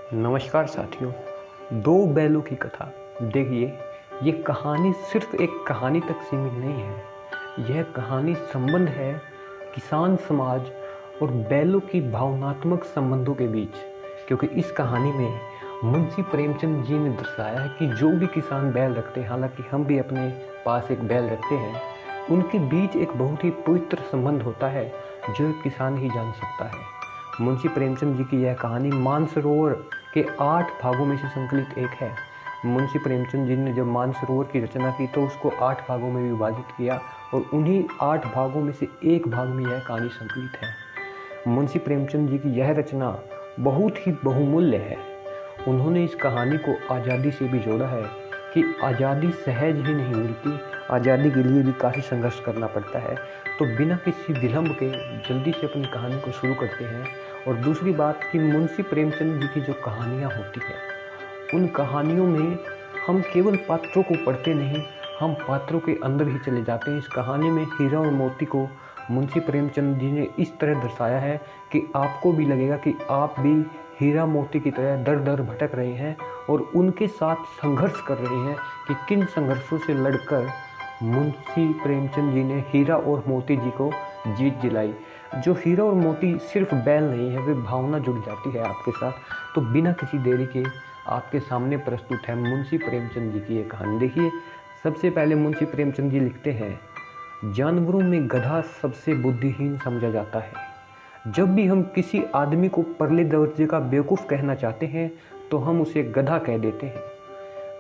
नमस्कार साथियों। दो बैलों की कथा। देखिए, ये कहानी सिर्फ एक कहानी तक सीमित नहीं है। यह कहानी संबंध है किसान समाज और बैलों की भावनात्मक संबंधों के बीच। क्योंकि इस कहानी में मुंशी प्रेमचंद जी ने दर्शाया है कि जो भी किसान बैल रखते हैं, हालांकि हम भी अपने पास एक बैल रखते हैं, उनके बीच एक बहुत ही पवित्र संबंध होता है जो एक किसान ही जान सकता है। मुंशी प्रेमचंद जी की यह कहानी मानसरोवर के 8 भागों में से संकलित एक है। मुंशी प्रेमचंद जी ने जब मानसरोवर की रचना की तो उसको 8 भागों में विभाजित किया और उन्हीं 8 भागों में से एक भाग में यह कहानी संकलित है। मुंशी प्रेमचंद जी की यह रचना बहुत ही बहुमूल्य है। उन्होंने इस कहानी को आज़ादी से भी जोड़ा है कि आज़ादी सहज ही नहीं मिलती, आज़ादी के लिए भी काफ़ी संघर्ष करना पड़ता है। तो बिना किसी विलंब के जल्दी से अपनी कहानी को शुरू करते हैं। और दूसरी बात कि मुंशी प्रेमचंद जी की जो कहानियाँ होती हैं, उन कहानियों में हम केवल पात्रों को पढ़ते नहीं, हम पात्रों के अंदर ही चले जाते हैं। इस कहानी में हीरा और मोती को मुंशी प्रेमचंद जी ने इस तरह दर्शाया है कि आपको भी लगेगा कि आप भी हीरा मोती की तरह दर दर भटक रहे हैं और उनके साथ संघर्ष कर रहे हैं कि किन संघर्षों से लड़कर मुंशी प्रेमचंद जी ने हीरा और मोती जी को जीत दिलाई। जो हीरा और मोती सिर्फ बैल नहीं है, वे भावना जुड़ जाती है आपके साथ। तो बिना किसी देरी के आपके सामने प्रस्तुत है मुंशी प्रेमचंद जी की ये कहानी। देखिए, सबसे पहले मुंशी प्रेमचंद जी लिखते हैं, जानवरों में गधा सबसे बुद्धिहीन समझा जाता है। जब भी हम किसी आदमी को परले दर्जे का बेवकूफ़ कहना चाहते हैं तो हम उसे गधा कह देते हैं।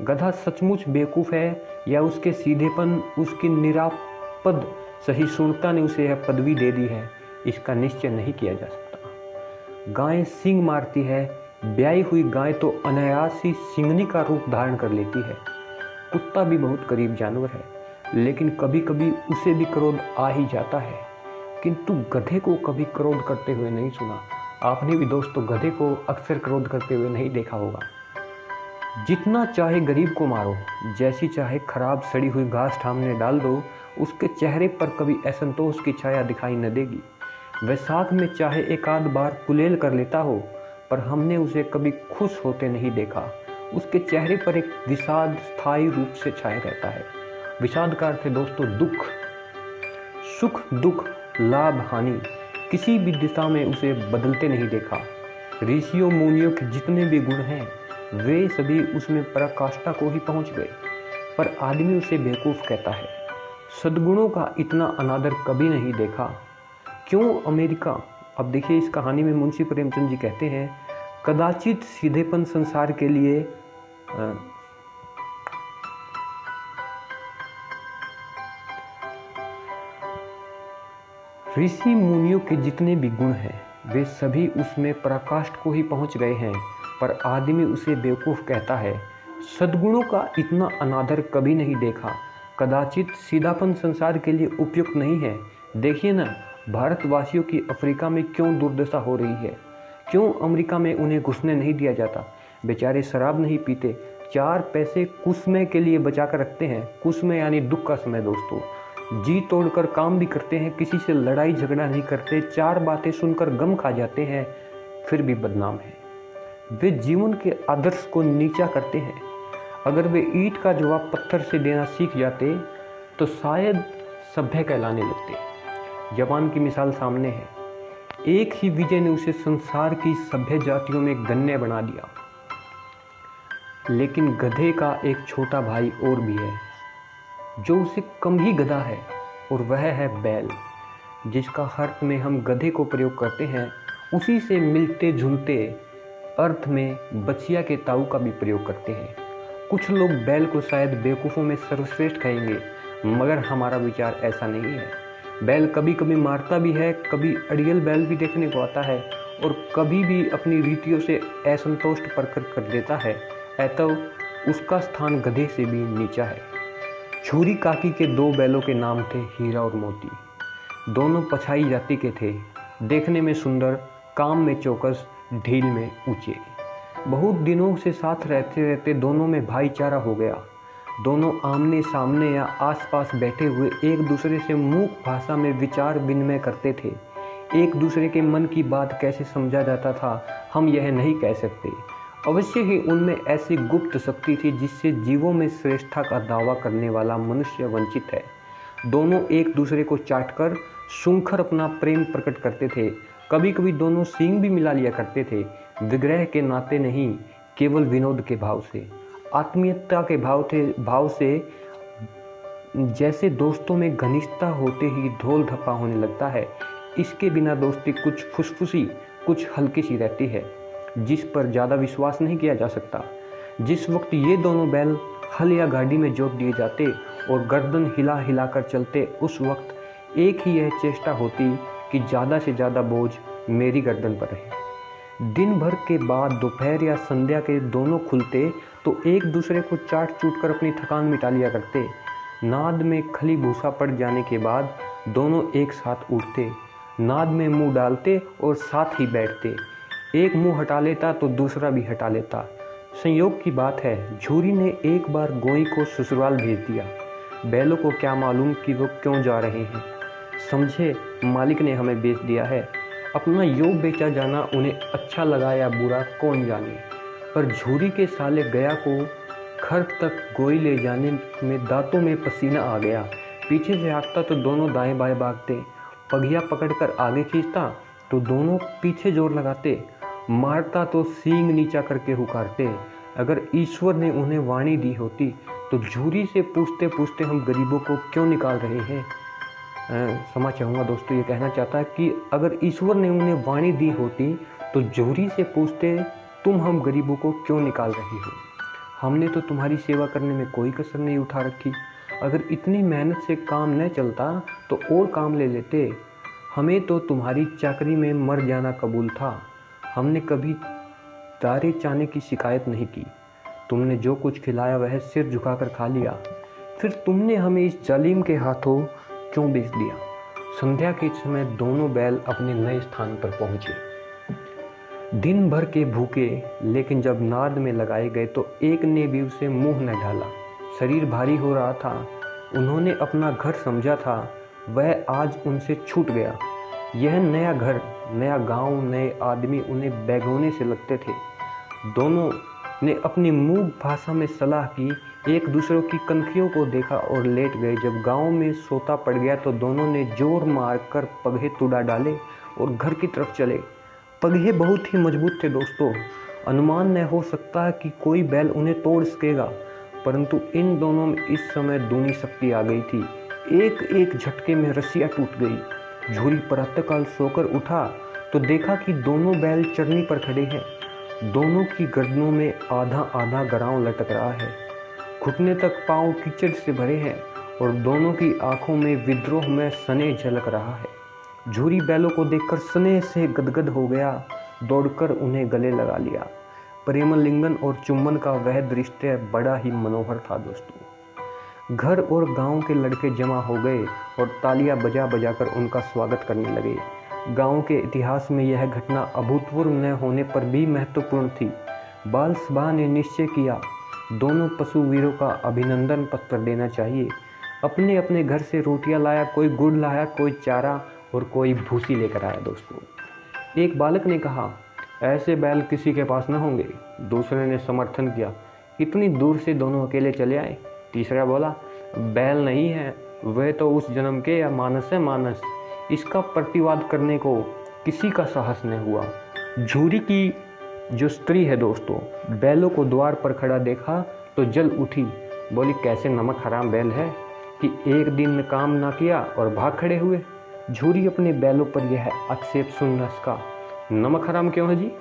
गधा सचमुच बेवकूफ़ है या उसके सीधेपन, उसकी निरापद सहिष्णुता ने उसे यह पदवी दे दी है, इसका निश्चय नहीं किया जा सकता। गाय सींग मारती है, ब्याई हुई गाय तो अनायास ही सींगनी का रूप धारण कर लेती है। कुत्ता भी बहुत करीब जानवर है, लेकिन कभी कभी उसे भी क्रोध आ ही जाता है। किंतु गधे को कभी क्रोध करते हुए नहीं सुना। आपने भी दोस्तों गधे को अक्सर क्रोध करते हुए नहीं देखा होगा। जितना चाहे गरीब को मारो, जैसी चाहे खराब सड़ी हुई घास सामने डाल दो, उसके चेहरे पर कभी असंतोष की छाया दिखाई न देगी। वैसाख में चाहे एक आध बार कुलेल कर लेता हो, पर हमने उसे कभी खुश होते नहीं देखा। उसके चेहरे पर एक विषाद स्थायी रूप से छाया रहता है। विषाद का अर्थ है दोस्तों दुख। सुख दुख, लाभ हानि, किसी भी दिशा में उसे बदलते नहीं देखा। ऋषियों मुनियों के जितने भी गुण हैं, वे सभी उसमें पराकाष्ठा को ही पहुंच गए, पर आदमी उसे बेवकूफ़ कहता है। सद्गुणों का इतना अनादर कभी नहीं देखा। क्यों अमेरिका? अब देखिए, इस कहानी में मुंशी प्रेमचंद जी कहते हैं, कदाचित सीधेपन संसार के लिए ऋषि मुनियों के जितने भी गुण हैं, वे सभी उसमें पराकाष्ठ को ही पहुंच गए हैं, पर आदमी उसे बेवकूफ़ कहता है। सद्गुणों का इतना अनादर कभी नहीं देखा। कदाचित सीधापन संसार के लिए उपयुक्त नहीं है। देखिए ना, भारतवासियों की अफ्रीका में क्यों दुर्दशा हो रही है। क्यों अमेरिका में उन्हें घुसने नहीं दिया जाता। बेचारे शराब नहीं पीते, 4 पैसे कुसमय के लिए बचा कर रखते हैं। कुसमय यानी दुख का समय दोस्तों। जी तोड़कर काम भी करते हैं, किसी से लड़ाई झगड़ा नहीं करते, 4 बातें सुनकर गम खा जाते हैं, फिर भी बदनाम है। वे जीवन के आदर्श को नीचा करते हैं। अगर वे ईंट का जवाब पत्थर से देना सीख जाते तो शायद सभ्य कहलाने लगते। जापान की मिसाल सामने है। एक ही विजय ने उसे संसार की सभ्य जातियों में गण्य बना दिया। लेकिन गधे का एक छोटा भाई और भी है, जो उसे कम ही गधा है, और वह है बैल, जिसका अर्थ में हम गधे को प्रयोग करते हैं, उसी से मिलते जुलते अर्थ में बचिया के ताऊ का भी प्रयोग करते हैं। कुछ लोग बैल को शायद बेवकूफ़ों में सर्वश्रेष्ठ कहेंगे, मगर हमारा विचार ऐसा नहीं है। बैल कभी कभी मारता भी है, कभी अड़ियल बैल भी देखने को आता है, और कभी भी अपनी रीतियों से असंतुष्ट प्रकट कर देता है। अतः उसका स्थान गधे से भी नीचा है। छुरी काकी के 2 बैलों के नाम थे हीरा और मोती। दोनों पछाई जाति के थे, देखने में सुंदर, काम में चौकस, ढील में ऊंचे। बहुत दिनों से साथ रहते रहते दोनों में भाईचारा हो गया। दोनों आमने सामने या आसपास बैठे हुए एक दूसरे से मूक भाषा में विचार विनिमय करते थे। एक दूसरे के मन की बात कैसे समझा जाता था, हम यह नहीं कह सकते। अवश्य ही उनमें ऐसी गुप्त शक्ति थी जिससे जीवों में श्रेष्ठता का दावा करने वाला मनुष्य वंचित है। दोनों एक दूसरे को चाटकर सूंघकर अपना प्रेम प्रकट करते थे। कभी कभी दोनों सींग भी मिला लिया करते थे, विग्रह के नाते नहीं, केवल विनोद के भाव से, आत्मीयता के भाव से। जैसे दोस्तों में घनिष्ठता होते ही ढोल धप्पा होने लगता है, इसके बिना दोस्ती कुछ फुसफुसी, कुछ हल्की सी रहती है, जिस पर ज़्यादा विश्वास नहीं किया जा सकता। जिस वक्त ये दोनों बैल हल या गाड़ी में जोत दिए जाते और गर्दन हिला हिला कर चलते, उस वक्त एक ही यह चेष्टा होती कि ज़्यादा से ज़्यादा बोझ मेरी गर्दन पर रहे। दिन भर के बाद दोपहर या संध्या के दोनों खुलते तो एक दूसरे को चाट चूट कर अपनी थकान मिटा लिया करते। नाद में खली भूसा पड़ जाने के बाद दोनों एक साथ उठते, नाद में मुंह डालते और साथ ही बैठते। एक मुंह हटा लेता तो दूसरा भी हटा लेता। संयोग की बात है, झूरी ने एक बार गोई को ससुराल भेज दिया। बैलों को क्या मालूम कि वो क्यों जा रहे हैं। समझे मालिक ने हमें बेच दिया है। अपना योग बेचा जाना उन्हें अच्छा लगा या बुरा कौन जाने, पर झूरी के साले गया को घर तक गोई ले जाने में दांतों में पसीना आ गया। पीछे से हाँकता तो दोनों दाएं बाएं भागते, पगिया पकड़कर आगे खींचता तो दोनों पीछे जोर लगाते, मारता तो सींग नीचा करके हुकारते। अगर ईश्वर ने उन्हें वाणी दी होती तो झूरी से पूछते पूछते हम गरीबों को क्यों निकाल रहे हैं। क्षमा चाहूँगा दोस्तों, ये कहना चाहता है कि अगर ईश्वर ने उन्हें वाणी दी होती तो झूरी से पूछते, तुम हम गरीबों को क्यों निकाल रही हो। हमने तो तुम्हारी सेवा करने में कोई कसर नहीं उठा रखी। अगर इतनी मेहनत से काम न चलता तो और काम ले लेते। हमें तो तुम्हारी चाकरी में मर जाना कबूल था। हमने कभी दारे चाने की शिकायत नहीं की। तुमने जो कुछ खिलाया वह सिर झुकाकर खा लिया। फिर तुमने हमें इस जालिम के हाथों क्यों बेच दिया। संध्या के समय दोनों बैल अपने नए स्थान पर पहुंचे। दिन भर के भूखे, लेकिन जब नाद में लगाए गए तो एक ने भी उसे मुंह न डाला। शरीर भारी हो रहा था। उन्होंने अपना घर समझा था, वह आज उनसे छूट गया। यह नया घर, नया गांव, नए आदमी उन्हें बैगोने से लगते थे। दोनों ने अपनी मूक भाषा में सलाह की, एक दूसरे की कनखियों को देखा और लेट गए। जब गांव में सोता पड़ गया तो दोनों ने जोर मारकर पगहे तुड़ा डाले और घर की तरफ चले। पगहे बहुत ही मजबूत थे दोस्तों। अनुमान न हो सकता कि कोई बैल उन्हें तोड़ सकेगा, परंतु इन दोनों में इस समय दूनी शक्ति आ गई थी। एक एक झटके में रस्सियाँ टूट गई। झूरी प्रातःकाल सोकर उठा तो देखा कि दोनों बैल चरनी पर खड़े हैं। दोनों की गर्दनों में आधा आधा गराव लटक रहा है। घुटने तक पांव कीचड़ से भरे हैं और दोनों की आंखों में विद्रोह में स्नेह झलक रहा है। झूरी बैलों को देखकर स्नेह से गदगद हो गया, दौड़कर उन्हें गले लगा लिया। प्रेम लिंगन और चुम्बन का वह दृश्य बड़ा ही मनोहर था दोस्तों। घर और गांव के लड़के जमा हो गए और तालियां बजा बजाकर उनका स्वागत करने लगे। गांव के इतिहास में यह घटना अभूतपूर्व न होने पर भी महत्वपूर्ण थी। बाल सभा ने निश्चय किया, दोनों पशु वीरों का अभिनंदन पत्र देना चाहिए। अपने अपने घर से रोटियां लाया, कोई गुड़ लाया, कोई चारा और कोई भूसी लेकर आया दोस्तों। एक बालक ने कहा, ऐसे बैल किसी के पास न होंगे। दूसरे ने समर्थन किया, इतनी दूर से दोनों अकेले चले आए। तीसरा बोला, बैल नहीं है, वे तो उस जन्म के या मानस है मानस। इसका प्रतिवाद करने को किसी का साहस नहीं हुआ। झूरी की जो स्त्री है दोस्तों, बैलों को द्वार पर खड़ा देखा तो जल उठी। बोली, कैसे नमक हराम बैल है कि एक दिन में काम ना किया और भाग खड़े हुए। झूरी अपने बैलों पर यह आक्षेप सुन न सका। नमक हराम क्यों है जी?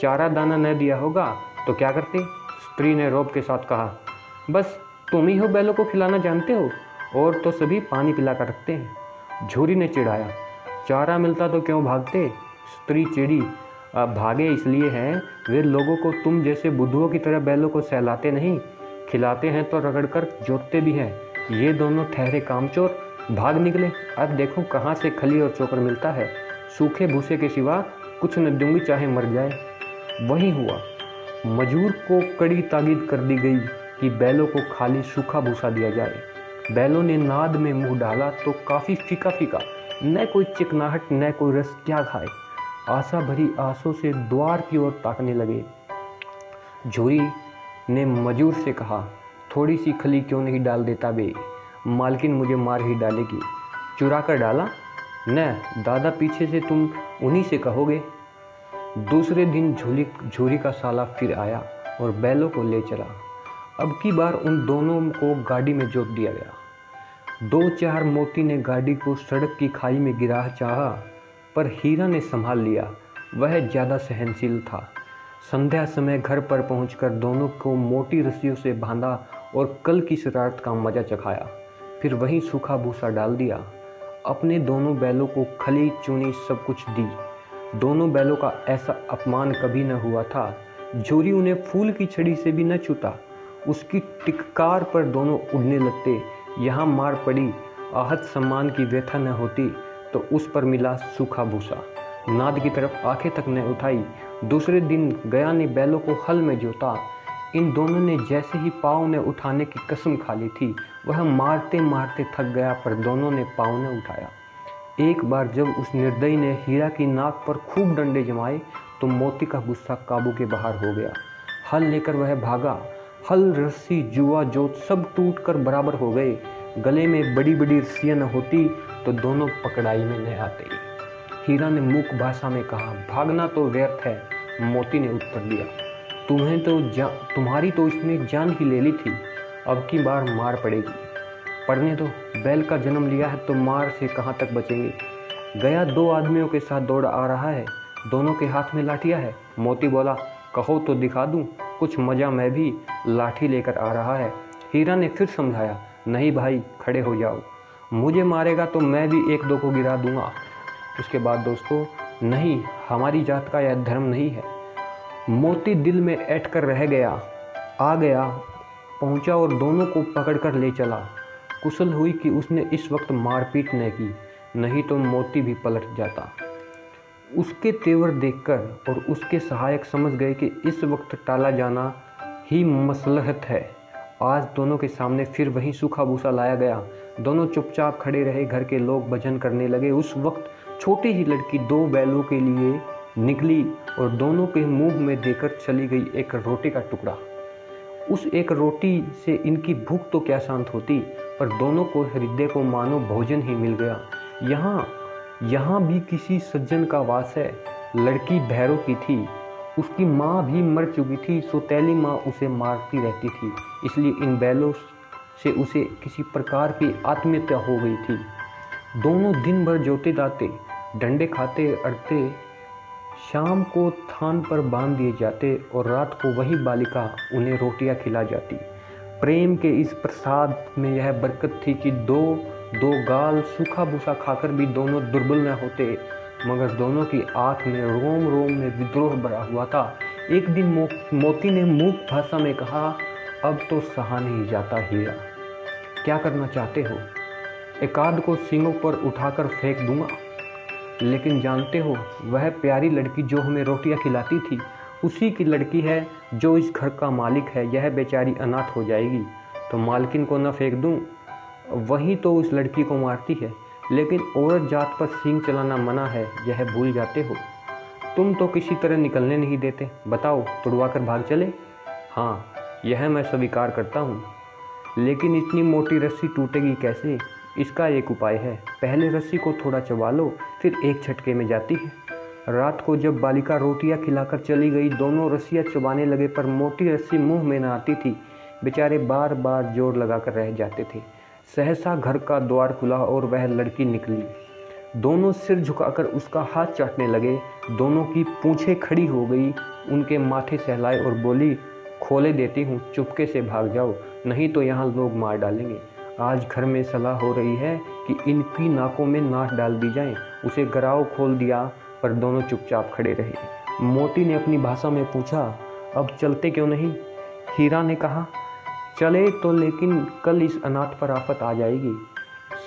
चारा दाना न दिया होगा तो क्या करते? स्त्री ने रौब के साथ कहा, बस तुम ही हो बैलों को खिलाना जानते हो, और तो सभी पानी पिला कर रखते हैं। झूरी ने चिढ़ाया, चारा मिलता तो क्यों भागते? स्त्री चिड़ी, अब भागे इसलिए हैं वे लोगों को तुम जैसे बुद्धुओं की तरह बैलों को सहलाते नहीं, खिलाते हैं तो रगड़कर जोतते भी हैं। ये दोनों ठहरे कामचोर भाग निकले। अब देखो कहाँ से खली और चोकर मिलता है। सूखे भूसे के सिवा कुछ न दूंगी, चाहे मर जाए। वही हुआ। मजूर को कड़ी ताकीद कर दी गई कि बैलों को खाली सूखा भूसा दिया जाए। बैलों ने नाद में मुंह डाला तो काफ़ी फीका फीका, न कोई चिकनाहट न कोई रस, क्या खाए। आशा भरी आंसू से द्वार की ओर ताकने लगे। झूरी ने मजूर से कहा, थोड़ी सी खली क्यों नहीं डाल देता बे, मालकिन मुझे मार ही डालेगी। चुरा कर डाला न, दादा पीछे से तुम उन्हीं से कहोगे। दूसरे दिन झूरी का साला फिर आया और बैलों को ले चला। अब की बार उन दोनों को गाड़ी में जोत दिया गया। 2-4 मोती ने गाड़ी को सड़क की खाई में गिरा चाहा, पर हीरा ने संभाल लिया। वह ज़्यादा सहनशील था। संध्या समय घर पर पहुंचकर दोनों को मोटी रस्सियों से बांधा और कल की शरारत का मजा चखाया। फिर वहीं सूखा भूसा डाल दिया। अपने दोनों बैलों को खली चूनी सब कुछ दी। दोनों बैलों का ऐसा अपमान कभी न हुआ था। झूरी उन्हें फूल की छड़ी से भी न छूता। उसकी टिक्कार पर दोनों उड़ने लगते। यहाँ मार पड़ी, आहत सम्मान की व्यथा न होती तो उस पर मिला सूखा भूसा। नाद की तरफ आंखें तक न उठाई। दूसरे दिन गया ने बैलों को हल में जोता। इन दोनों ने जैसे ही पाँव ने उठाने की कसम खा ली थी, वह मारते मारते थक गया, पर दोनों ने पाँव न उठाया। एक बार जब उस निर्दयी ने हीरा की नाक पर खूब डंडे जमाए तो मोती का गुस्सा काबू के बाहर हो गया। हल लेकर वह भागा। हल, रस्सी, जुआ, जोत सब टूटकर बराबर हो गए। गले में बड़ी बड़ी रस्सियाँ न होती तो दोनों पकड़ाई में न आते। हीरा ने मूक भाषा में कहा, भागना तो व्यर्थ है। मोती ने उत्तर दिया, तुम्हारी तो इसने जान ही ले ली थी। अब की बार मार पड़ेगी। पढ़ने दो, बैल का जन्म लिया है तो मार से कहाँ तक बचेंगे। गया 2 आदमियों के साथ दौड़ आ रहा है, दोनों के हाथ में लाठियाँ है। मोती बोला, कहो तो दिखा दूं कुछ मजा, मैं भी लाठी लेकर आ रहा है। हीरा ने फिर समझाया, नहीं भाई, खड़े हो जाओ, मुझे मारेगा तो मैं भी 1-2 को गिरा दूंगा। उसके बाद दोस्तों, नहीं, हमारी जात का यह धर्म नहीं है। मोती दिल में ऐंठ कर रह गया। आ गया, पहुंचा और दोनों को पकड़कर ले चला। कुशल हुई कि उसने इस वक्त मारपीट न की, नहीं तो मोती भी पलट जाता। उसके तेवर देखकर और उसके सहायक समझ गए कि इस वक्त टाला जाना ही मसलहत है। आज दोनों के सामने फिर वही सूखा भूसा लाया गया। दोनों चुपचाप खड़े रहे। घर के लोग भजन करने लगे। उस वक्त छोटी ही लड़की 2 बैलों के लिए निकली और दोनों के मुंह में देकर चली गई एक रोटी का टुकड़ा। उस एक रोटी से इनकी भूख तो क्या शांत होती, पर दोनों को हृदय को मानो भोजन ही मिल गया। यहाँ भी किसी सज्जन का वास है। लड़की भैरव की थी, उसकी माँ भी मर चुकी थी। सौतेली माँ उसे मारती रहती थी, इसलिए इन बैलों से उसे किसी प्रकार की आत्मीयता हो गई थी। दोनों दिन भर जोते दाते, डंडे खाते अड़ते, शाम को थान पर बांध दिए जाते और रात को वही बालिका उन्हें रोटियां खिला जाती। प्रेम के इस प्रसाद में यह बरकत थी कि दो गाल सूखा भूसा खाकर भी दोनों दुर्बल न होते, मगर दोनों की आंख में रोम रोम में विद्रोह भरा हुआ था। एक दिन मोती ने मूक भाषा में कहा, अब तो सहा नहीं जाता हीरा, क्या करना चाहते हो? एकाध को सींगों पर उठाकर फेंक दूंगा, लेकिन जानते हो वह प्यारी लड़की जो हमें रोटियां खिलाती थी उसी की लड़की है जो इस घर का मालिक है। यह बेचारी अनाथ हो जाएगी तो मालकिन को न फेंक दूं? वही तो उस लड़की को मारती है, लेकिन औरत जात पर सींग चलाना मना है, यह भूल जाते हो। तुम तो किसी तरह निकलने नहीं देते, बताओ तुड़वा कर भाग चले? हाँ, यह मैं स्वीकार करता हूँ, लेकिन इतनी मोटी रस्सी टूटेगी कैसे? इसका एक उपाय है, पहले रस्सी को थोड़ा चबा लो, फिर एक झटके में जाती है। रात को जब बालिका रोटियां खिलाकर चली गई, दोनों रस्सियां चबाने लगे, पर मोटी रस्सी मुंह में न आती थी। बेचारे बार बार जोर लगाकर रह जाते थे। सहसा घर का द्वार खुला और वह लड़की निकली। दोनों सिर झुकाकर उसका हाथ चाटने लगे। दोनों की पूंछें खड़ी हो गई, उनके माथे सहलाए और बोली, खोले देती हूँ, चुपके से भाग जाओ, नहीं तो यहाँ लोग मार डालेंगे। आज घर में सलाह हो रही है कि इनकी नाकों में नाक डाल दी जाए। उसे गराव खोल दिया, पर दोनों चुपचाप खड़े रहे। मोती ने अपनी भाषा में पूछा, अब चलते क्यों नहीं? हीरा ने कहा, चले तो, लेकिन कल इस अनाथ पर आफत आ जाएगी,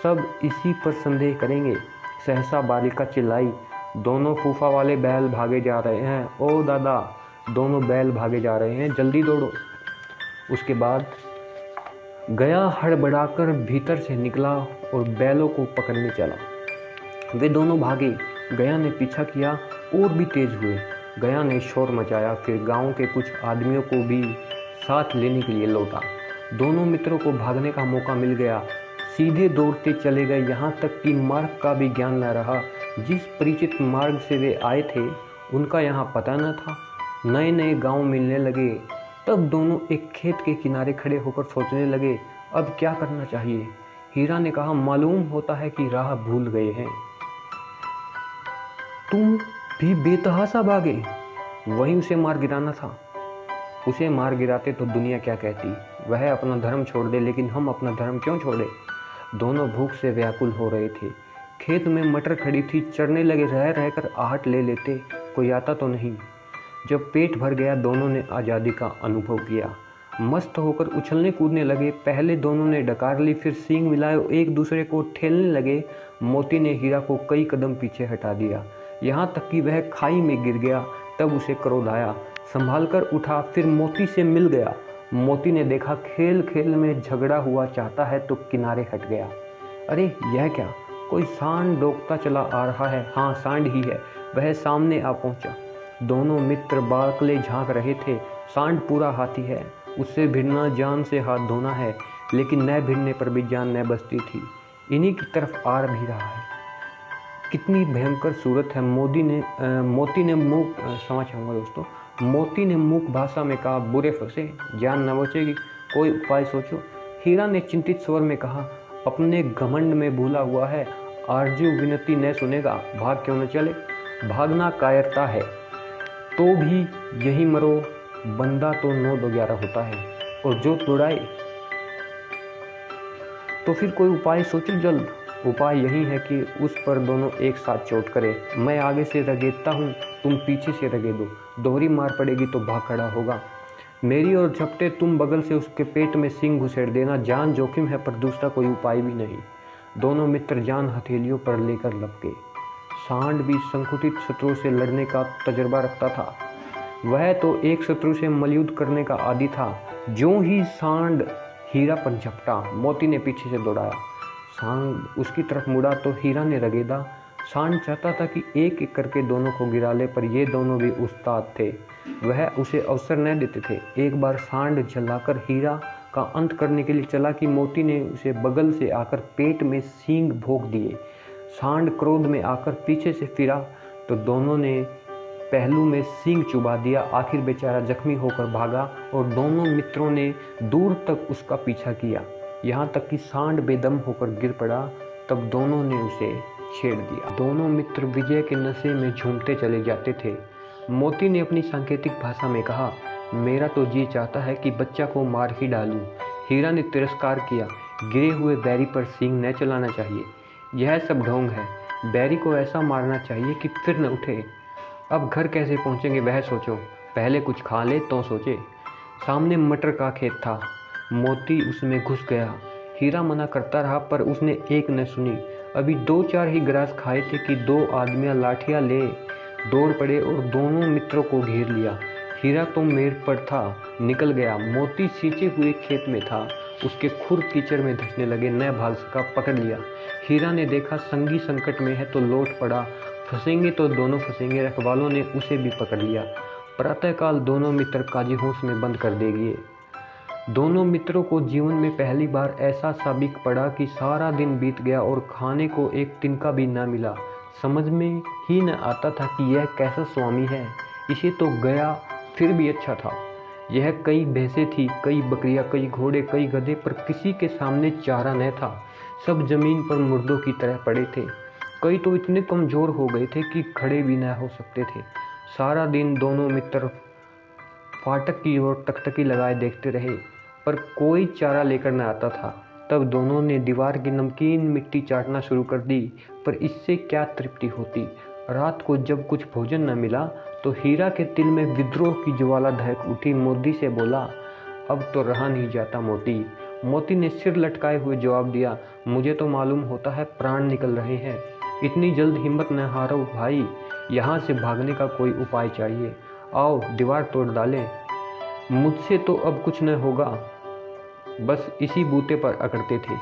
सब इसी पर संदेह करेंगे। सहसा बालिका चिल्लाई, दोनों फूफा वाले बैल भागे जा रहे हैं। ओ दादा, दोनों बैल भागे जा रहे हैं, जल्दी दौड़ो। उसके बाद गया हड़बड़ाकर भीतर से निकला और बैलों को पकड़ने चला। वे दोनों भागे। गया ने पीछा किया और भी तेज हुए। गया ने शोर मचाया, फिर गांव के कुछ आदमियों को भी साथ लेने के लिए लौटा। दोनों मित्रों को भागने का मौका मिल गया। सीधे दौड़ते चले गए, यहाँ तक कि मार्ग का भी ज्ञान न रहा। जिस परिचित मार्ग से वे आए थे उनका यहाँ पता न था। नए नए गांव मिलने लगे। तब दोनों एक खेत के किनारे खड़े होकर सोचने लगे, अब क्या करना चाहिए। हीरा ने कहा, मालूम होता है कि राह भूल गए हैं। तुम भी बेतहासा भागे, वहीं उसे मार गिराना था। उसे मार गिराते तो दुनिया क्या कहती। वह अपना धर्म छोड़ दे, लेकिन हम अपना धर्म क्यों छोड़े। दोनों भूख से व्याकुल हो रहे थे। खेत में मटर खड़ी थी, चढ़ने लगे, रह रहकर आहट ले लेते, कोई आता तो नहीं। जब पेट भर गया दोनों ने आज़ादी का अनुभव किया। मस्त होकर उछलने कूदने लगे। पहले दोनों ने डकार ली, फिर सींग मिलाए, एक दूसरे को ठेलने लगे। मोती ने हीरा को कई कदम पीछे हटा दिया, यहाँ तक कि वह खाई में गिर गया। तब उसे क्रोध आया, संभाल कर उठा, फिर मोती से मिल गया। मोती ने देखा खेल खेल में झगड़ा हुआ चाहता है तो किनारे हट गया। अरे यह क्या, कोई सांड डोकता चला आ रहा है। हाँ, सांड ही है। वह सामने आ पहुंचा। दोनों मित्र बाकले झांक रहे थे। सांड पूरा हाथी है, उससे भिड़ना जान से हाथ धोना है, लेकिन न भिड़ने पर भी जान न बचती थी। इन्हीं की तरफ आ भी रहा है। कितनी भयंकर सूरत है। मोती ने मूक क्षमा चाहूँगा दोस्तों, मोती ने मूक भाषा में कहा, बुरे फंसे, जान न बचेगी, कोई उपाय सोचो। हीरा ने चिंतित स्वर में कहा, अपने घमंड में भूला हुआ है, आरजू विनती न सुनेगा, भाग क्यों न चले। भागना कायरता है, तो भी यही मरो। बंदा तो 9-11 होता है, और जो तुड़ाए। तो फिर कोई उपाय सोचो जल्द। उपाय यही है कि उस पर दोनों एक साथ चोट करें। मैं आगे से रगेदता हूँ, तुम पीछे से रगेदो। दोहरी मार पड़ेगी तो भाग खड़ा होगा। मेरी और झपटे, तुम बगल से उसके पेट में सींग घुसेड़ देना। जान जोखिम है, पर दूसरा कोई उपाय भी नहीं। दोनों मित्र जान हथेलियों पर लेकर लपके। सांड भी संकुचित शत्रु से लड़ने का तजर्बा रखता था। वह तो एक शत्रु से मलयुद्ध करने का आदी था। ज्यों ही सांड हीरा पर झपटा, मोती ने पीछे से दौड़ाया। सांड उसकी तरफ मुड़ा तो हीरा ने रगेदा। सांड चाहता था कि एक एक करके दोनों को गिरा ले, पर ये दोनों भी उस्ताद थे, वह उसे अवसर न देते थे। एक बार सांड झल्लाकर हीरा का अंत करने के लिए चला कि मोती ने उसे बगल से आकर पेट में सींग भोंक दिए। सांड क्रोध में आकर पीछे से फिरा तो दोनों ने पहलू में सींग चुबा दिया। आखिर बेचारा जख्मी होकर भागा और दोनों मित्रों ने दूर तक उसका पीछा किया, यहाँ तक कि सांड बेदम होकर गिर पड़ा। तब दोनों ने उसे छेड़ दिया। दोनों मित्र विजय के नशे में झूमते चले जाते थे। मोती ने अपनी सांकेतिक भाषा में कहा, मेरा तो जी चाहता है कि बच्चा को मार ही डालूं। हीरा ने तिरस्कार किया, गिरे हुए बैरी पर सींग न चलाना चाहिए, यह सब ढोंग है। बैरी को ऐसा मारना चाहिए कि फिर न उठे। अब घर कैसे पहुंचेंगे वह सोचो, पहले कुछ खा ले तो सोचे। सामने मटर का खेत था, मोती उसमें घुस गया। हीरा मना करता रहा पर उसने एक न सुनी। अभी 2-4 ही ग्रास खाए थे कि 2 आदमियां लाठियां ले दौड़ पड़े और दोनों मित्रों को घेर लिया। हीरा तो मेर पर था, निकल गया। मोती सींचे हुए खेत में था, उसके खुर कीचड़ में धंसने लगे, न भाग सका, पकड़ लिया। हीरा ने देखा संगी संकट में है तो लौट पड़ा, फंसेंगे तो दोनों फंसेंगे। रखवालों ने उसे भी पकड़ लिया। प्रातःकाल दोनों मित्र काजी होश में बंद कर देंगे। दोनों मित्रों को जीवन में पहली बार ऐसा साबिक पड़ा कि सारा दिन बीत गया और खाने को एक तिनका भी न मिला। समझ में ही न आता था कि यह कैसा स्वामी है। इसे तो गया फिर भी अच्छा था। यह कई भैंसें थी, कई बकरियां, कई घोड़े, कई गधे, पर किसी के सामने चारा न था। सब जमीन पर मुर्दों की तरह पड़े थे। कई तो इतने कमज़ोर हो गए थे कि खड़े भी न हो सकते थे। सारा दिन दोनों मित्र फाटक की ओर टकटकी लगाए देखते रहे, पर कोई चारा लेकर न आता था। तब दोनों ने दीवार की नमकीन मिट्टी चाटना शुरू कर दी, पर इससे क्या तृप्ति होती। रात को जब कुछ भोजन न मिला तो हीरा के दिल में विद्रोह की ज्वाला दहक उठी। मोती से बोला, अब तो रहा नहीं जाता मोती। मोती ने सिर लटकाए हुए जवाब दिया, मुझे तो मालूम होता है प्राण निकल रहे हैं। इतनी जल्द हिम्मत न हारो भाई, यहाँ से भागने का कोई उपाय चाहिए। आओ दीवार तोड़ डालें। मुझसे तो अब कुछ न होगा। बस इसी बूते पर अकड़ते थे।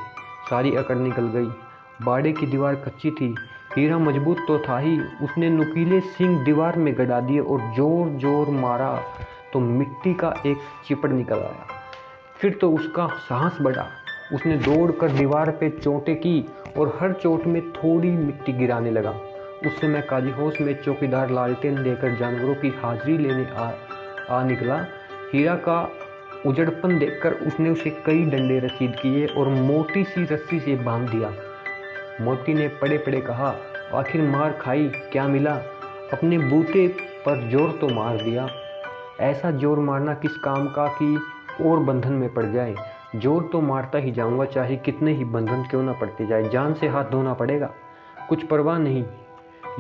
सारी अकड़ निकल गई। बाड़े की दीवार कच्ची थी, हीरा मजबूत तो था ही, उसने नुकीले सींग दीवार में गड़ा दिए और जोर जोर मारा तो मिट्टी का एक चिपड़ निकल आया। फिर तो उसका साहस बढ़ा, उसने दौड़कर दीवार पे चोटें की और हर चोट में थोड़ी मिट्टी गिराने लगा। उस समय काजी होश में चौकीदार लालटेन लेकर जानवरों की हाजिरी लेने आ निकला। हीरा का उजड़पन देखकर उसने उसे कई डंडे रसीद किए और मोटी सी रस्सी से बांध दिया। मोती ने पड़े पड़े कहा, आखिर मार खाई, क्या मिला? अपने बूते पर जोर तो मार दिया। ऐसा जोर मारना किस काम का कि और बंधन में पड़ जाए। जोर तो मारता ही जाऊंगा, चाहे कितने ही बंधन क्यों ना पड़ते जाए, जान से हाथ धोना पड़ेगा, कुछ परवाह नहीं,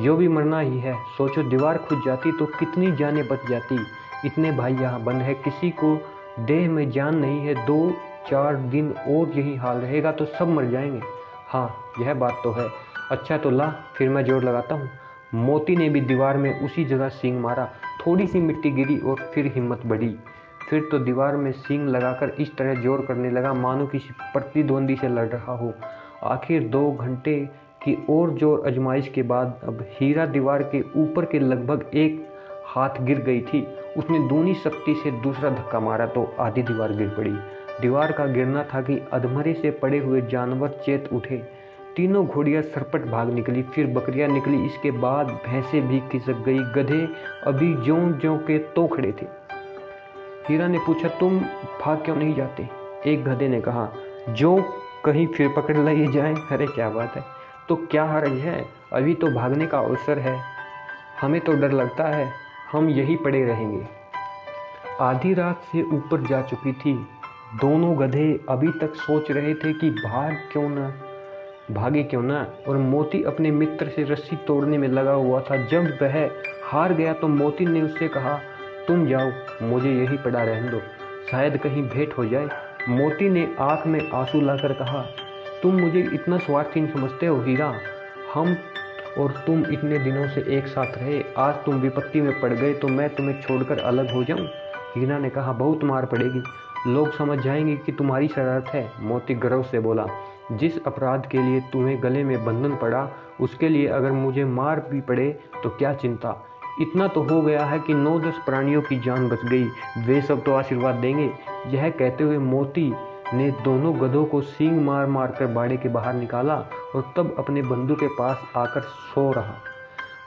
यो भी मरना ही है। सोचो दीवार खुद जाती तो कितनी जानें बच जाती। इतने भाई यहाँ बंद है, किसी को देह में जान नहीं है। 2-4 दिन और यही हाल रहेगा तो सब मर जाएंगे। हाँ यह बात तो है। अच्छा तो ला, फिर मैं जोर लगाता हूँ। मोती ने भी दीवार में उसी जगह सींग मारा, थोड़ी सी मिट्टी गिरी और फिर हिम्मत बढ़ी। फिर तो दीवार में सींग लगाकर इस तरह जोर करने लगा मानो किसी प्रतिद्वंदी से लड़ रहा हो। आखिर 2 घंटे की और जोर आजमाइश के बाद अब हीरा दीवार के ऊपर के लगभग 1 हाथ गिर गई थी। उसने दूनी शक्ति से दूसरा धक्का मारा तो आधी दीवार गिर पड़ी। दीवार का गिरना था कि अधमरे से पड़े हुए जानवर चेत उठे। तीनों घोड़ियां सरपट भाग निकली, फिर बकरियां निकली, इसके बाद भैंसें भी खिसक गई, गधे अभी ज्यों ज्यों के तो खड़े थे। हीरा ने पूछा, तुम भाग क्यों नहीं जाते? एक गधे ने कहा, जो कहीं फिर पकड़ लिए जाए। अरे क्या बात है, तो क्या हर्ज है, अभी तो भागने का अवसर है, हमें तो डर लगता है, हम यही पड़े रहेंगे। आधी रात से ऊपर जा चुकी थी। दोनों गधे अभी तक सोच रहे थे कि भागे क्यों ना, और मोती अपने मित्र से रस्सी तोड़ने में लगा हुआ था। जब वह हार गया तो मोती ने उससे कहा, तुम जाओ, मुझे यही पड़ा रहने दो, शायद कहीं भेंट हो जाए। मोती ने आंख में आंसू लाकर कहा, तुम मुझे इतना स्वार्थहीन समझते हो हीरा? हम और तुम इतने दिनों से एक साथ रहे, आज तुम विपत्ति में पड़ गए तो मैं तुम्हें छोड़कर अलग हो जाऊं? हीरा ने कहा, बहुत मार पड़ेगी, लोग समझ जाएंगे कि तुम्हारी शरारत है। मोती गर्व से बोला, जिस अपराध के लिए तुम्हें गले में बंधन पड़ा, उसके लिए अगर मुझे मार भी पड़े तो क्या चिंता। इतना तो हो गया है कि 9-10 प्राणियों की जान बच गई, वे सब तो आशीर्वाद देंगे। यह कहते हुए मोती ने दोनों गधों को सींग मार मार कर बाड़े के बाहर निकाला और तब अपने बंधु के पास आकर सो रहा।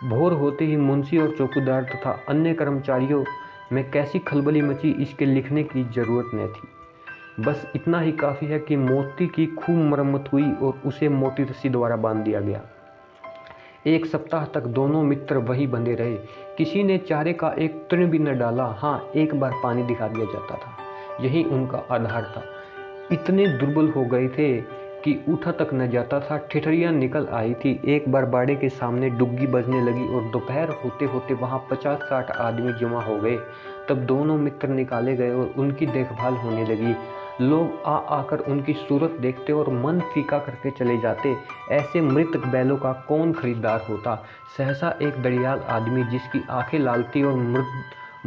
भोर होते ही मुंशी और चौकीदार तथा अन्य कर्मचारियों में कैसी खलबली मची, इसके लिखने की जरूरत न थी। बस इतना ही काफ़ी है कि मोती की खूब मरम्मत हुई और उसे मोटी रस्सी द्वारा बांध दिया गया। 1 सप्ताह तक दोनों मित्र वही बंधे रहे। किसी ने चारे का एक तृण भी न डाला। हाँ, एक बार पानी दिखा दिया जाता था, यही उनका आधार था। इतने दुर्बल हो गए थे कि उठा तक न जाता था। ठिठुरियाँ निकल आई थी। एक बार बाड़े के सामने डुग्गी बजने लगी और दोपहर होते होते वहाँ 50-60 आदमी जमा हो गए। तब दोनों मित्र निकाले गए और उनकी देखभाल होने लगी। लोग आकर उनकी सूरत देखते और मन फीका करके चले जाते। ऐसे मृतक बैलों का कौन खरीदार होता। सहसा एक दड़ियाल आदमी, जिसकी आंखें लाल थी और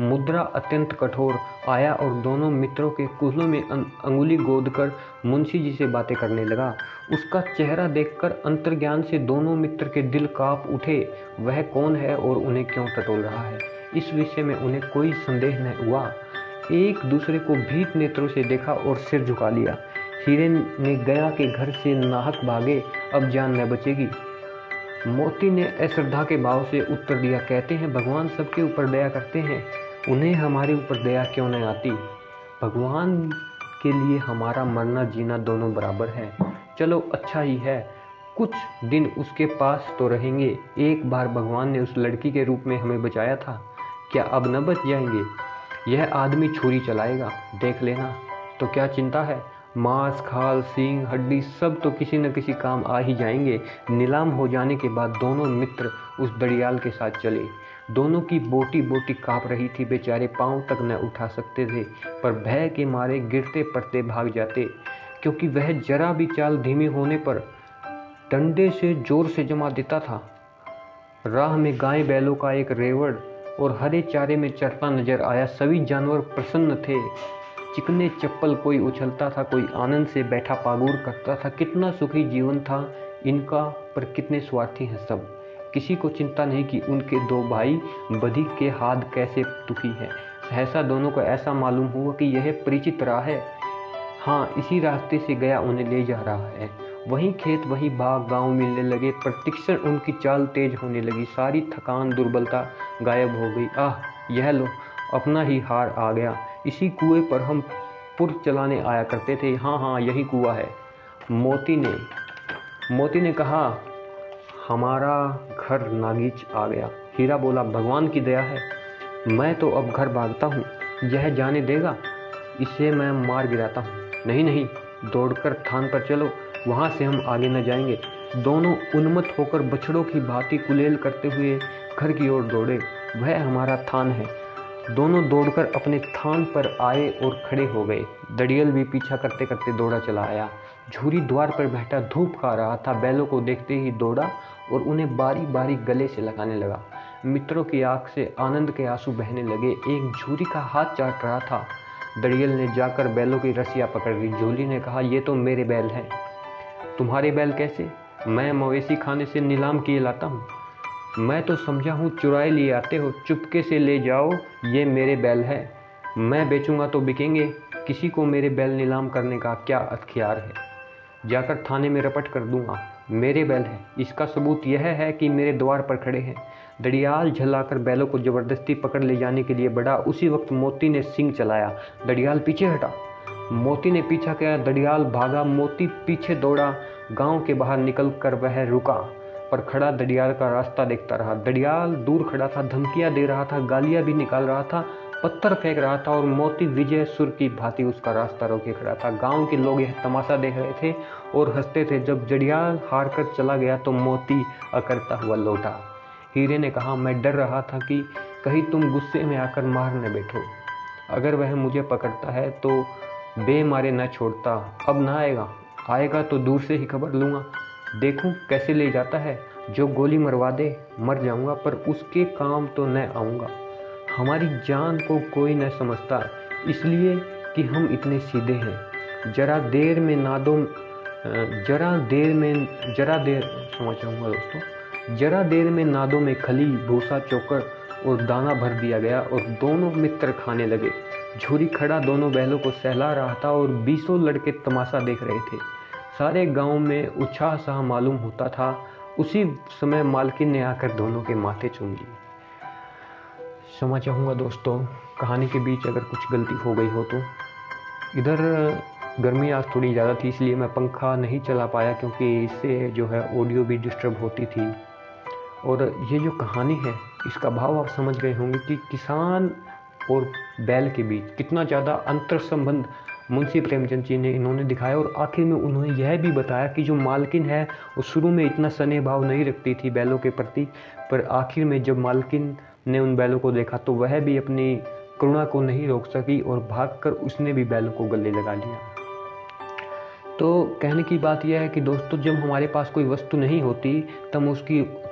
मुद्रा अत्यंत कठोर, आया और दोनों मित्रों के कुल्हों में अंगुली गोदकर मुंशी जी से बातें करने लगा। उसका चेहरा देखकर अंतर्ज्ञान से दोनों मित्र के दिल कांप उठे। वह कौन है और उन्हें क्यों टटोल रहा है, इस विषय में उन्हें कोई संदेह न हुआ। एक दूसरे को भीत नेत्रों से देखा और सिर झुका लिया। हीरे ने गया के घर से नाहक भागे, अब जान न बचेगी। मोती ने अश्रद्धा के भाव से उत्तर दिया, कहते हैं भगवान सबके ऊपर दया करते हैं, उन्हें हमारे ऊपर दया क्यों न आती। भगवान के लिए हमारा मरना जीना दोनों बराबर है। चलो अच्छा ही है, कुछ दिन उसके पास तो रहेंगे। एक बार भगवान ने उस लड़की के रूप में हमें बचाया था, क्या अब न बच जाएंगे? यह आदमी छुरी चलाएगा, देख लेना। तो क्या चिंता है, मांस खाल सींग हड्डी सब तो किसी न किसी काम आ ही जाएंगे। नीलाम हो जाने के बाद दोनों मित्र उस दड़ियाल के साथ चले। दोनों की बोटी बोटी काँप रही थी, बेचारे पांव तक न उठा सकते थे, पर भय के मारे गिरते पड़ते भाग जाते, क्योंकि वह जरा भी चाल धीमी होने पर डंडे से जोर से जमा देता था। राह में गाय बैलों का एक रेवड़ और हरे चारे में चरता नजर आया। सभी जानवर प्रसन्न थे। चिकने चप्पल कोई उछलता था, कोई आनंद से बैठा पागुर करता था। कितना सुखी जीवन था इनका पर कितने स्वार्थी हैं सब। किसी को चिंता नहीं कि उनके दो भाई बदी के हाथ कैसे दुखी हैं। सहसा दोनों को ऐसा मालूम हुआ कि यह परिचित राह है। हाँ, इसी रास्ते से गया उन्हें ले जा रहा है। वहीं खेत वहीं बाग गांव मिलने लगे। प्रतिक्षण उनकी चाल तेज होने लगी। सारी थकान दुर्बलता गायब हो गई। आह, यह लो, अपना ही हार आ गया। इसी कुएं पर हम पुर चलाने आया करते थे। हाँ हाँ, यही कुआं है। मोती ने कहा, हमारा घर नागीच आ गया। हीरा बोला, भगवान की दया है। मैं तो अब घर भागता हूँ। यह जाने देगा, इसे मैं मार गिराता हूँ। नहीं नहीं, दौड़कर थान पर चलो, वहाँ से हम आगे न जाएंगे। दोनों उन्मत्त होकर बछड़ों की भांति कुलेल करते हुए घर की ओर दौड़े। वह हमारा थान है। दोनों दौड़कर अपने थान पर आए और खड़े हो गए। दड़ियल भी पीछा करते करते दौड़ा चला आया। झूरी द्वार पर बैठा धूप खा रहा था। बैलों को देखते ही दौड़ा और उन्हें बारी बारी गले से लगाने लगा। मित्रों की आंख से आनंद के आंसू बहने लगे। एक झूरी का हाथ चाट रहा था। दड़ियल ने जाकर बैलों की रस्सियाँ पकड़ ली। झूली ने कहा, ये तो मेरे बैल हैं। तुम्हारे बैल कैसे? मैं मवेशी खाने से नीलाम किए लाता हूँ। मैं तो समझा हूँ चुराए लिए आते हो। चुपके से ले जाओ, ये मेरे बैल है। मैं बेचूंगा तो बिकेंगे। किसी को मेरे बैल नीलाम करने का क्या अख्तियार है? जाकर थाने में रपट कर दूंगा। मेरे बैल है, इसका सबूत यह है कि मेरे द्वार पर खड़े हैं। दड़ियाल झल्लाकर बैलों को जबरदस्ती पकड़ ले जाने के लिए बढ़ा। उसी वक्त मोती ने सींग चलाया। दड़ियाल पीछे हटा। मोती ने पीछा किया। दड़ियाल भागा। मोती पीछे दौड़ा। गांव के बाहर निकल कर वह रुका, पर खड़ा दड़ियाल का रास्ता देखता रहा। दड़ियाल दूर खड़ा था, धमकियां दे रहा था, गालियां भी निकाल रहा था, पत्थर फेंक रहा था, और मोती विजय सुर की भांति उसका रास्ता रोके खड़ा था। गांव के लोग यह तमाशा देख रहे थे और हंसते थे। जब दड़ियाल हार कर चला गया तो मोती अकड़ता हुआ लौटा। हीरे ने कहा, मैं डर रहा था कि कहीं तुम गुस्से में आकर मार न बैठो। अगर वह मुझे पकड़ता है तो बेमारे न छोड़ता। अब ना आएगा तो दूर से ही खबर लूँगा। देखूं कैसे ले जाता है। जो गोली मरवा दे मर जाऊंगा, पर उसके काम तो न आऊँगा। हमारी जान को कोई न समझता, इसलिए कि हम इतने सीधे हैं। जरा देर में नादों में खली, भूसा, चोकर और दाना भर दिया गया और दोनों मित्र खाने लगे। झूरी खड़ा दोनों बैलों को सहला रहा था और 20 लड़के तमाशा देख रहे थे। सारे गांव में उत्साह सा मालूम होता था। उसी समय मालकिन ने आकर दोनों के माथे चूम लिए। क्षमा चाहूँगा दोस्तों, कहानी के बीच अगर कुछ गलती हो गई हो तो। इधर गर्मी आज थोड़ी ज़्यादा थी, इसलिए मैं पंखा नहीं चला पाया, क्योंकि इससे जो है ऑडियो भी डिस्टर्ब होती थी। और ये जो कहानी है, इसका भाव आप समझ गए होंगे कि किसान और बैल के बीच कितना ज़्यादा अंतर संबंध मुंशी प्रेमचंद जी ने इन्होंने दिखाया। और आखिर में उन्होंने यह भी बताया कि जो मालकिन है वो शुरू में इतना स्नेह भाव नहीं रखती थी बैलों के प्रति, पर आखिर में जब मालकिन ने उन बैलों को देखा तो वह भी अपनी करुणा को नहीं रोक सकी और भागकर उसने भी बैलों को गले लगा लिया। तो कहने की बात यह है कि दोस्तों, जब हमारे पास कोई वस्तु नहीं होती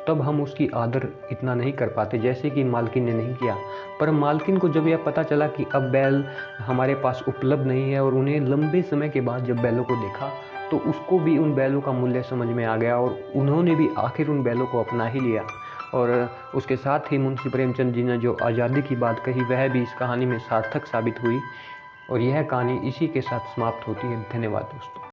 तब हम उसकी आदर इतना नहीं कर पाते, जैसे कि मालकिन ने नहीं किया। पर मालकिन को जब यह पता चला कि अब बैल हमारे पास उपलब्ध नहीं है, और उन्हें लंबे समय के बाद जब बैलों को देखा तो उसको भी उन बैलों का मूल्य समझ में आ गया और उन्होंने भी आखिर उन बैलों को अपना ही लिया। और उसके साथ ही मुंशी प्रेमचंद जी ने जो आज़ादी की बात कही वह भी इस कहानी में सार्थक साबित हुई। और यह कहानी इसी के साथ समाप्त होती है। धन्यवाद दोस्तों।